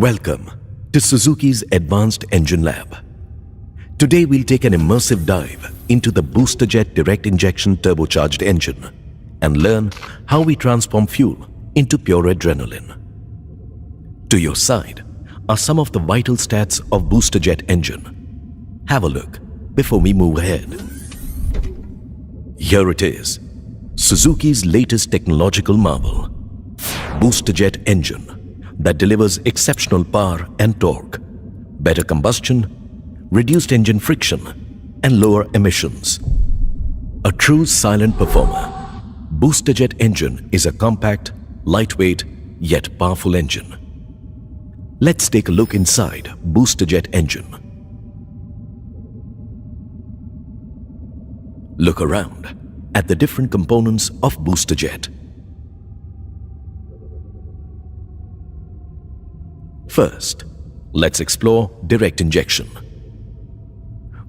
Welcome to Suzuki's Advanced Engine Lab. Today we'll take an immersive dive into the BoosterJet direct injection turbocharged engine and learn how we transform fuel into pure adrenaline. To your side are some of the vital stats of BoosterJet engine. Have a look before we move ahead. Here it is, Suzuki's latest technological marvel, BoosterJet engine that delivers exceptional power and torque, better combustion, reduced engine friction, and lower emissions. A true silent performer, BoosterJet engine is a compact, lightweight, yet powerful engine. Let's take a look inside BoosterJet engine. Look around at the different components of BoosterJet. First, let's explore direct injection.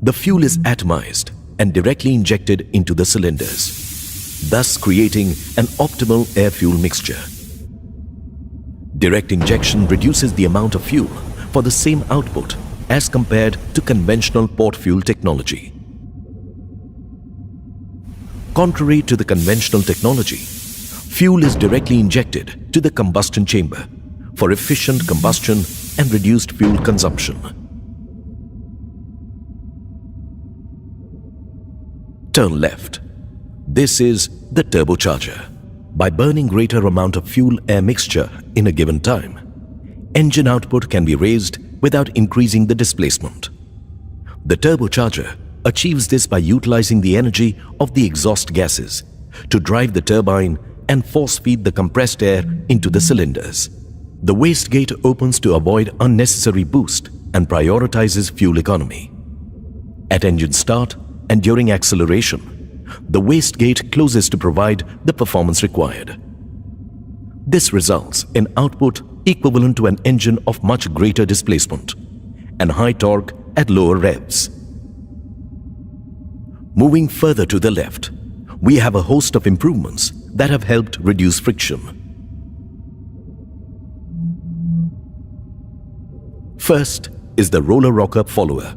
The fuel is atomized and directly injected into the cylinders, thus creating an optimal air-fuel mixture. Direct injection reduces the amount of fuel for the same output as compared to conventional port fuel technology. Contrary to the conventional technology, fuel is directly injected to the combustion chamber for efficient combustion and reduced fuel consumption. Turn left. This is the turbocharger. By burning greater amount of fuel-air mixture in a given time, engine output can be raised without increasing the displacement. The turbocharger achieves this by utilizing the energy of the exhaust gases to drive the turbine and force-feed the compressed air into the cylinders. The wastegate opens to avoid unnecessary boost and prioritizes fuel economy. At engine start and during acceleration, the wastegate closes to provide the performance required. This results in output equivalent to an engine of much greater displacement and high torque at lower revs. Moving further to the left, we have a host of improvements that have helped reduce friction. First is the roller rocker follower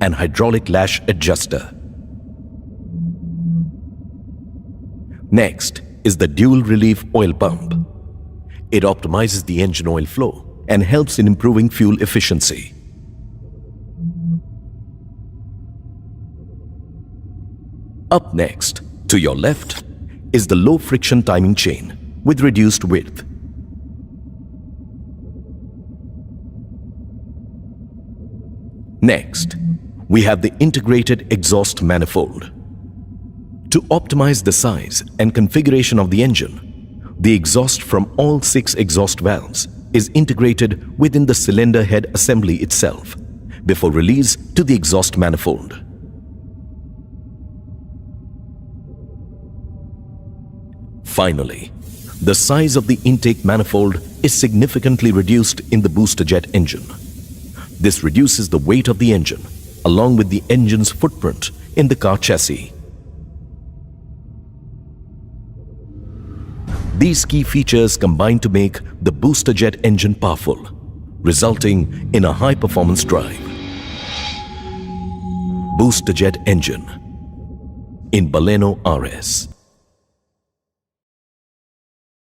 and hydraulic lash adjuster. Next is the dual relief oil pump. It optimizes the engine oil flow and helps in improving fuel efficiency. Up next, to your left, is the low friction timing chain with reduced width. Next, we have the integrated exhaust manifold. To optimize the size and configuration of the engine, the exhaust from all 6 exhaust valves is integrated within the cylinder head assembly itself before release to the exhaust manifold. Finally, the size of the intake manifold is significantly reduced in the BoosterJet engine. This reduces the weight of the engine along with the engine's footprint in the car chassis. These key features combine to make the BoosterJet engine powerful, resulting in a high-performance drive. BoosterJet engine in Baleno RS.